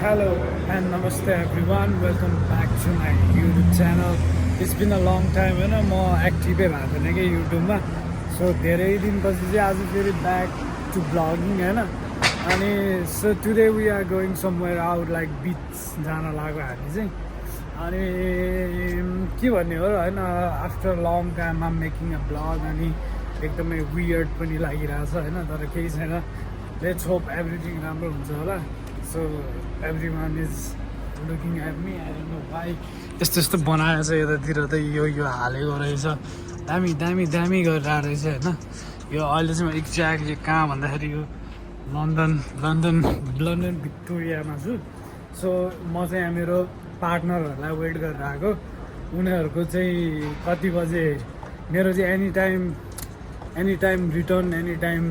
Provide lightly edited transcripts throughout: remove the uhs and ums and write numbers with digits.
Hello and namaste everyone. Welcome back to my YouTube channel. It's been a long time हैन म एक्टिभै भएको थिएन के युट्युबमा. सो धेरै दिनपछि चाहिँ आज फेरि ब्याक टु ब्लगिङ हैन. अनि so today we are going somewhere out like beach जान लाग्यो हामी चाहिँ. अनि के भन्ने हो हैन after long time am making a blog अनि एकदमै वियर्ड पनि लागिरहेछ हैन तर केही छैन. लेट्स होप एभ्रिथिङ राम्रो हुन्छ होला. So everyone is looking at me. I don't know why. यस्तो बनाएको छ यतातिर त यो हालेको रहेछ. दामी दामी दामी गरेर रहेछ हैन. यो अहिले चाहिँ म एक्ज्याक्टली कहाँ भन्दाखेरि यो लन्डन भिक्टोरियामा छु. सो म चाहिँ यहाँ मेरो पार्टनरहरूलाई वेट गरेर आएको. उनीहरूको चाहिँ कति बजे मेरो चाहिँ any time return any time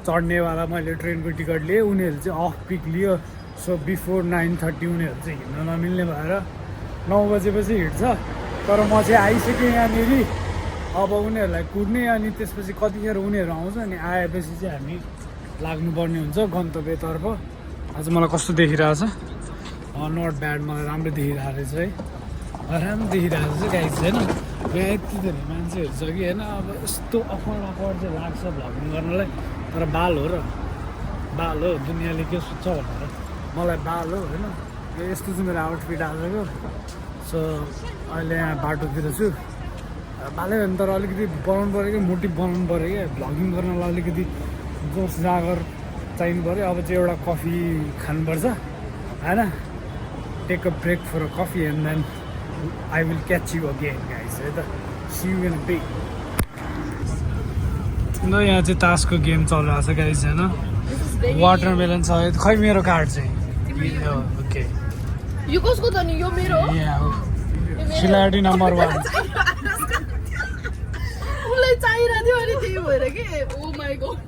चढ्नेवाला मैले ट्रेनको टिकट लिएँ. उनीहरू चाहिँ अफ पिक लियो. सो बिफोर 9:30 उनीहरू चाहिँ हिँड्न नमिल्ने भएर 9 बजेपछि हिँड्छ. तर म चाहिँ आइसकेँ यहाँनिर. अब उनीहरूलाई कुद्ने अनि त्यसपछि कतिखेर उनीहरू आउँछ अनि आएपछि चाहिँ हामी लाग्नुपर्ने हुन्छ गन्तव्यतर्फ. आज मलाई कस्तो देखिरहेछ नट ब्याड. मलाई राम्रो देखिरहेको रहेछ है. राम्रो देखिरहेको छ गाइस होइन. यहाँ यति धेरै मान्छेहरू छ कि होइन. अब यस्तो अफर चाहिँ लाग्छ भ्लगिङ गर्नलाई. तर बाल हो दुनियाँले के सोध्छ भनेर मलाई बाल हो होइन. यस्तो चाहिँ मेरो आउटफिट आजको. सो अहिले यहाँ बाटोतिर छु. बालै हो नि तर अलिकति बनाउनु पऱ्यो क्या. मोटिभ बनाउनु पऱ्यो क्या. भ्लगिङ गर्नलाई अलिकति जोस जागर चाहिनु पऱ्यो. अब चाहिँ एउटा कफी खानुपर्छ होइन. Take a break for a coffee and then I will catch you again guys है त. See you in big. यहाँ चाहिँ तासको गेम चलिरहेको छ गाइस होइन. वाटरमेलन छ खै मेरो कार्ड चाहिँ ओके. यो कसको त नि यो मेरो यहाँ हो. खिलाडी नम्बर 1 उलाई चाहिरा थियो अनि त्यही भएर के. ओ माय गॉड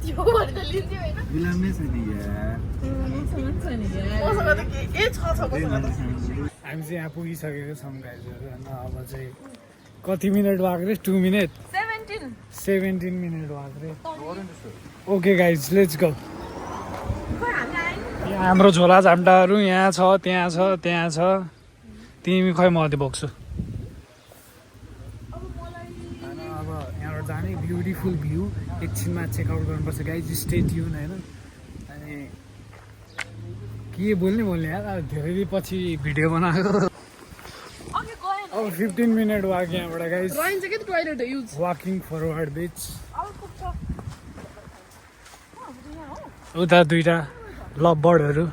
त्यो भएर त लिन्थ्यो हैन. मिलाउनै छ नि यार. मसँग त के छ हामी चाहिँ यहाँ पुगिसकेको छौँ गाइजहरू होइन. अब चाहिँ कति मिनट भएको रे 2 मिनट 17 मिनट भएको रे. Okay guys let's go. यहाँ हाम्रो झोला झन्डाहरू यहाँ छ त्यहाँ छ. तिमी खै म अझै बोक्छु होइन. अब यहाँबाट जाने ब्युटिफुल भ्यू एकछिनमा चेकआउट गर्नुपर्छ गाइज. स्टे ट्युन होइन. अनि के बोल्ने यार. अब धेरै पछि भिडियो बनाएको. अब 15 मिनट वाक यहाँबाट गाइज. Walking forward beach. उता दुईवटा लभ बर्डहरू.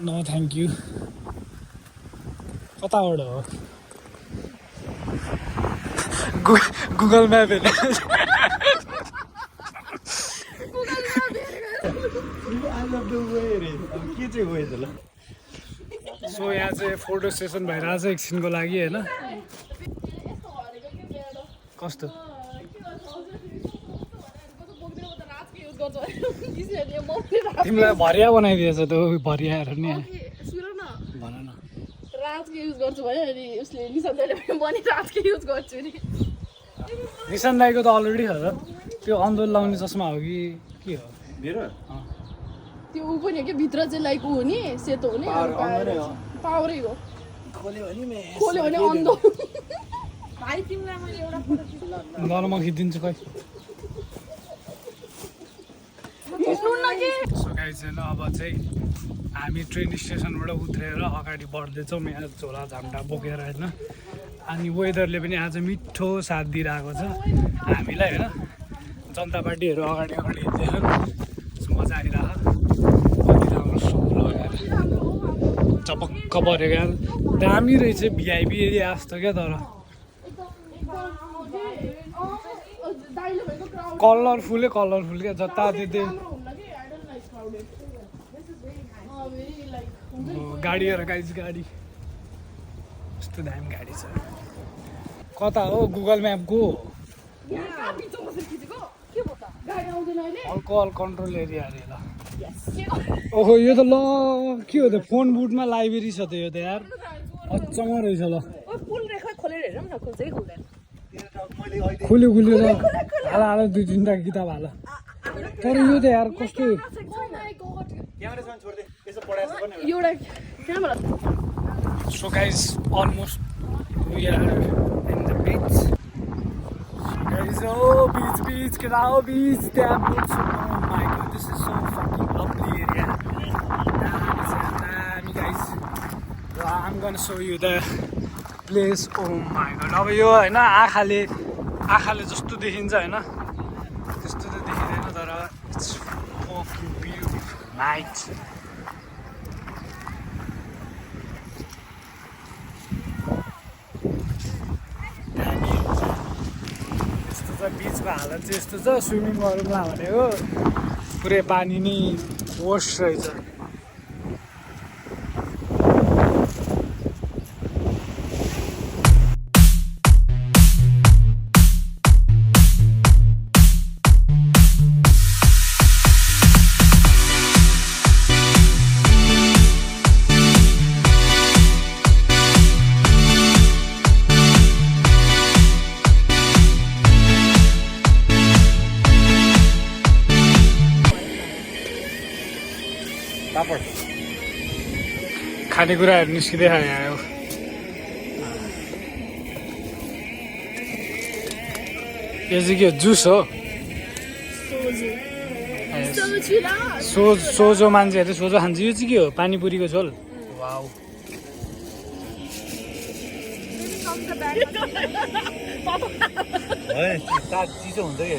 No thank you. कताबाट हो गुगल म्याप हेर्ने. के चाहिँ गएछ ल. सो यहाँ चाहिँ फोटो सेसन भइरहेछ एकछिनको लागि होइन. कस्तो तिमीलाई भरिया बनाइदिएछ त भरियाहरू नि. भन न. राजको युज गर्छु भयो अनि उसले निशान दाइले पनि राजको युज गर्छु नि. निशान दाइको त अलरेडी छ त. त्यो अन्धोल लाउने चस्मा हो कि के हो मेरो त्यो ऊ पनि हो कि भित्र चाहिँ लाइक ऊ हो नि सेतो हुने पावरै हो. खोल्यो भने अन्धो. भाइ तिमीलाई मैले एउटा फोटो ल म खिचिदिन्छु खै. सो गाइस होइन अब चाहिँ हामी ट्रेन स्टेसनबाट उत्रेर अगाडि बढ्दैछौँ यहाँ झोला झन्डा बोकेर होइन. अनि वेदरले पनि आज मिठो साथ दिइरहेको छ हामीलाई होइन. जनता पार्टीहरू अगाडि हिँड्दैन. मजा आइरहेको. कति राम्रो सुलो यार. चपक्क पऱ्यो यार. दामी रहेछ भिआइपी एरिया जस्तो क्या. तर कलरफुल क्या. जताततै गाडीहरू गाइज. गाडी यस्तो दामी गाडी छ. कता हो गुगल म्यापको अल्कोहल कन्ट्रोल एरिया अरे ल. ओहो यो त ल के हो त फोन बुटमा लाइब्रेरी छ त यो त यार. अचम्म रहेछ ल. खुल्यो ल. हाल 2-3 किताब हाल. तर यो त यार कस्तो एउटा camera So guys, almost we are in the beach. Guys, oh beach, get out beach. They have boats. Oh my god, this is so fucking lovely area. Damn, guys. So I'm gonna show you the place. Oh my god. अब यो हैन आँखाले जस्तो देखिन्छ हैन त्यस्तो त देखिदैन तर it's fucking beautiful night. बिचको हालत चाहिँ यस्तो छ स्विमिङ गरौँला भनेको पुरै पानी नै वर्स्ट रहेछ खानेकुराहरू निस्किँदै आयो यो चाहिँ के जुस हो सोझो मान्छेहरूले सोझो खान्छ यो चाहिँ के हो पानीपुरीको झोल वाउ चिसो हुन्छ कि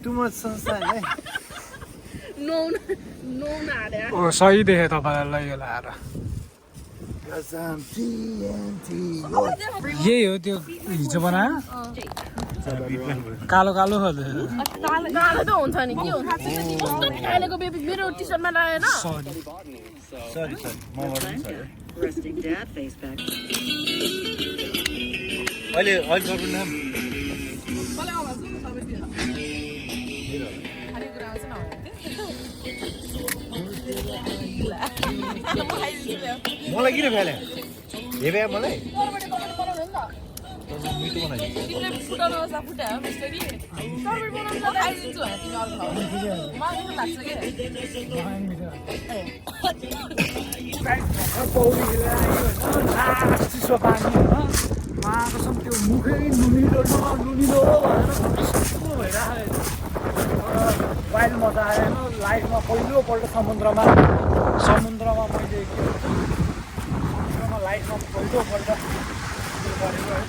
too much sunshine है सही देखेँ तपाईँहरूलाई यो लाएर यही हो त्यो हिजो बनायो कालो कालो कालो त हुन्छ नि के हुन्छ कस्तो निकालेको बेबी मेरो टी सर्टमा लगाएन सरी अहिले गर्नु नाम मलाई किन फ्याले हे भ्या मलाई मिठो चिसो पानी होइन कसम त्यो मुखै नुनिलो नुनिलो भनेर भइरहेको वाइल्ड मजा आएन लाइफमा पहिलोपल्ट समुद्रमा मैले के भन्छ समुद्रमा लाइफमा पहिलोपल्ट गरेको है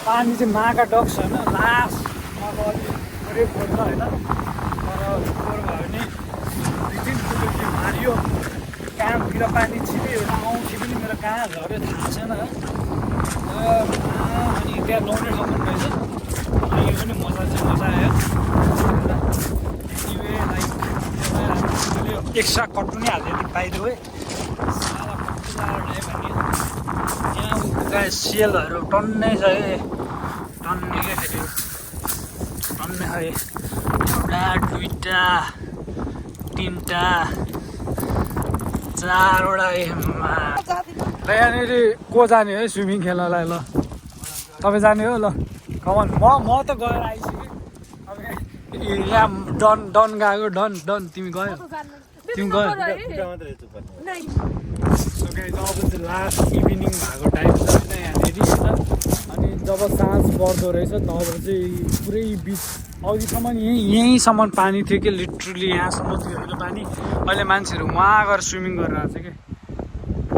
पानी चाहिँ माका डक्स होइन लास्टमा त अलिक थोरै खोज्छ होइन तर फोहोर भयो भने दुई तिन फुटो मारियो कामतिर पानी छिप्यो एउटा आउँथ्यो पनि मेरो कहाँ झऱ्यो थाहा छैन अनि त्यहाँ नुहाउने ठाउँ रहेछ यो पनि मजा चाहिँ मजा आयो लाइक एक्स्ट्रा कट पनि हालिदियो पाइदियो है साला भन्ने यहाँ उता सिएलहरू टन्नै छ है टन्नै क्या फेरि टन्नै है एउटा दुईवटा तिनवटा चारवटा ल यहाँनिर को जाने है स्विमिङ खेल्नलाई ल तपाईँ जाने हो ल कमान म त गएर आइसकेँ अब यहाँ डन गएको डन तिमी गयो तिमी गयो अब चाहिँ लास्ट इभिनिङ भएको टाइम छ होइन यहाँनिर होइन अनि जब साँझ पर्दो रहेछ तब चाहिँ पुरै बिच अघिसम्म यहीँसम्म पानी थियो कि लिटरली यहाँसम्म थियो होइन पानी अहिले मान्छेहरू वहाँ गएर स्विमिङ गरेर आएको छ कि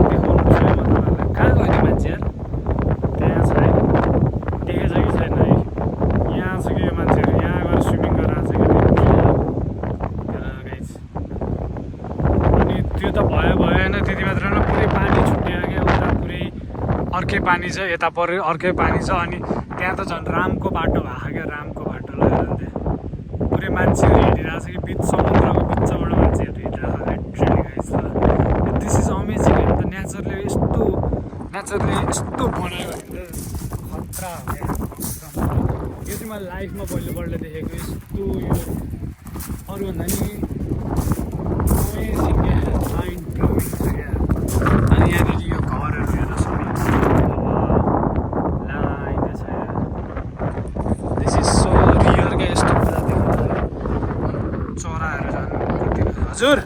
देखाउनु छ तपाईँहरूलाई कहाँ गयो त्यो मान्छे यार त्यहाँ छ है देखेको छ कि छैन है यहाँ छ कि यो मान्छेहरू यहाँ गएर स्विमिङ गरेर आएको छ कि गाइज अनि त्यो त भयो होइन त्यति मात्र न पुरै पानी छुट्यो क्या उता पुरै अर्कै पानी छ यता पऱ्यो अर्कै पानी छ अनि त्यहाँ त झन् रामको बाटो भएको क्या रामको बाटो लगाएर त्यहाँ पुरै मान्छेहरू हिँडिरहेको छ कि बिच समुद्रको बिचबाट मान्छेहरू हिँडिरहेको छ literally guys this is amazing होइन त नेचरले यस्तो बनायो भने त खतरा हो क्या लाइफमा पहिलोपल्ट देखेको यस्तो यो अरूभन्दा नि अमेजिङ क्या माइन्ड ब्लोइङ छ क्या अनि यहाँनिर यो घरहरू हेर्न सक्नुहुन्छ लाइन छ दिस इज सो रियर क्या यस्तो कुरा देख्नु चराहरू जानु हजुर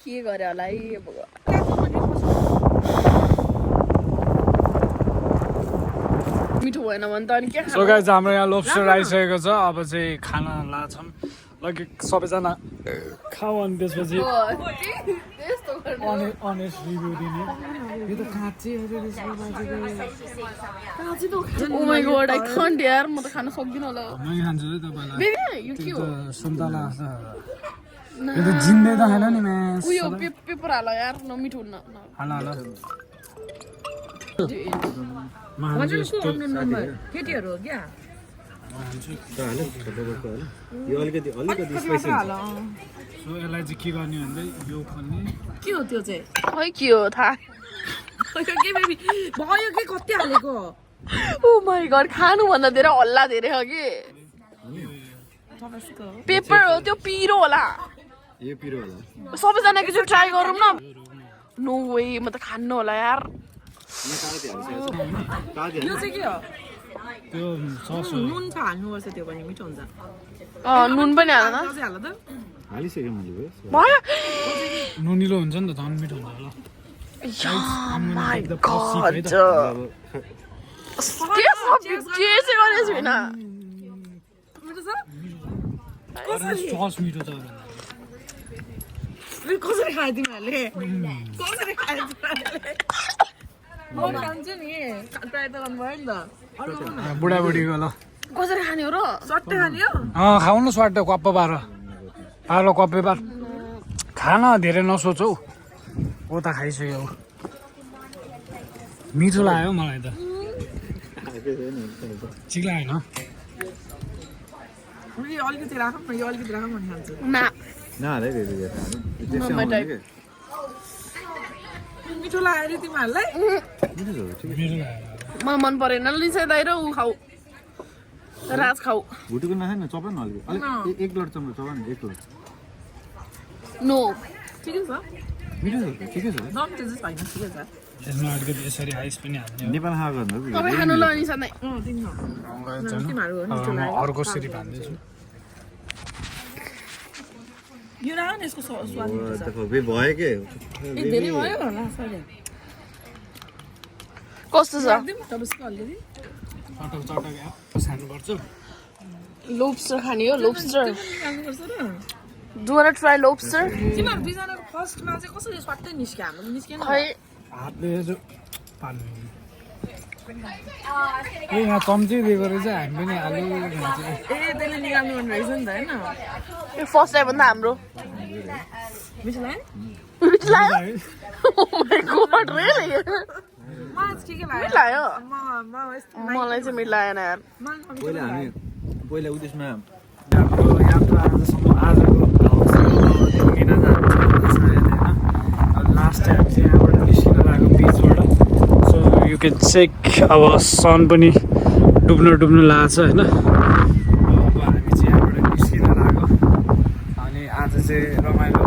के गरे होला है मिठो भएन भने त अनि के सो गाइज हाम्रो यहाँ लोब्स्टर आइसकेको छ अब चाहिँ खाना लाछौँ लगे सबैजना खाऊ अनि त्यसपछि अनेस्ट रिभ्यू दिने यो त Kanchi Oh my god, I can't यार म त खान सक्दिनँ होला मै खान्छु है तपाईँलाई बेबी यो के हो सुन्तला यो त जिन्दै त खान नि म्यास उयो पेपर हाल यार नमिठो हुन्न हाल हाल केटीहरू हो क्या यो अलिकति स्पाइसी हुन्छ सो यसलाई चाहिँ के गर्ने भन्दै यो खोल्ने के हो त्यो चाहिँ खै के हो थाहा के बेबी भयो के कति हालेको ओ माई गड खानुभन्दा धेरै हल्ला धेरै हो कि पेपर हो त्यो पिरो होला यो पिरो होला सबैजना एकचोटि ट्राई गरौँ न नो वे म त खान्नु होला यार यो चाहिँ के हो त्यो सस हो नुन छ हाल्नुपर्छ त्यो पनि मिठो हुन्छ नुन पनि हाल न त्यो चाहिँ हाल त हालिसक्यो मैले भयो नुनिलो हुन्छ नि त झन् मिठो हुन्छ होला माई गड के चाहिँ गरेको छुइनँ मिठो छ सस मिठो छ कसरी खायो तिमीहरूले कसरी खायो तिमीहरूले म खान्छु नि ट्राई त गर्नुभयो नि त बुढाबुढीको ल कसरी खाने हो र सट्टै खाने हो खाउनु स्वाट कप्प पार कप्पे पार खान धेरै नसोच हौ ओ त खाइसक्यो मिठो लाग्यो मलाई त ठिक लागेन अलिकति राखौँ न यो अलिकति राखौँ भने खान्छु ना नहाले मिठो लाग्यो अरे तिमीहरूलाई म मन परेन लिन्छ दाइ र ऊ खाऊ राज खाऊ भुटेको नखाए न चपाइ न अलिक एक लोट चम्चा चपा न एक लोट नो ठिकै छ मिठो छ ठिकै छ नमिठो चाहिँ छैन ठिकै छ यसमा अलिकति यसरी आइस पनि हाल्ने नेपाल खाएको भन्दा तपाईँ खानु ल अनि सधैँ तिमीहरू हो मिठो लाग्यो अर्को सिरी हाल्दैछु यो राख न यसको स्वाद मिठो छ भयो के ए धेरै भयो होला सहिले कस्तो छ राख्दिउँ तपाईँको अलिकति चटक चटक सार्नुपर्छ लोब्स्टर खाने हो लोब्स्टर राख्नुपर्छ र डु वान्ट ट्राई लोब्स्टर तिमीहरू दुईजनाको फर्स्टमा चाहिँ कसरी स्वाट्टै निस्क्यो हाम्रो निस्केन खै हातले यसो पाल्नु ए यहाँ चम्ची दिएको रहेछ हामी पनि आलु खान्छ ए त्यसले निकाल्नु पर्ने रहेछ नि त होइन यो फर्स्ट टाइम भन्दा हाम्रो मिठो लाग्यो मिठो लाग्यो Oh my god, really? मलाई चाहिँ ठिकै मिठो लाग्यो लाग्यो मलाई चाहिँ मिठो लागेन यार पहिला हामी पहिला उदेशमा हाम्रो यात्रा आजसम्म आजको दिन लास्ट टाइम चाहिँ यहाँबाट निस्किन लागेको बिचबाट सो यु क्यान चेक अब सन पनि डुब्नु लाग्छ होइन अब हामी चाहिँ यहाँबाट निस्किन लाग्यो अनि आज चाहिँ रमाइलो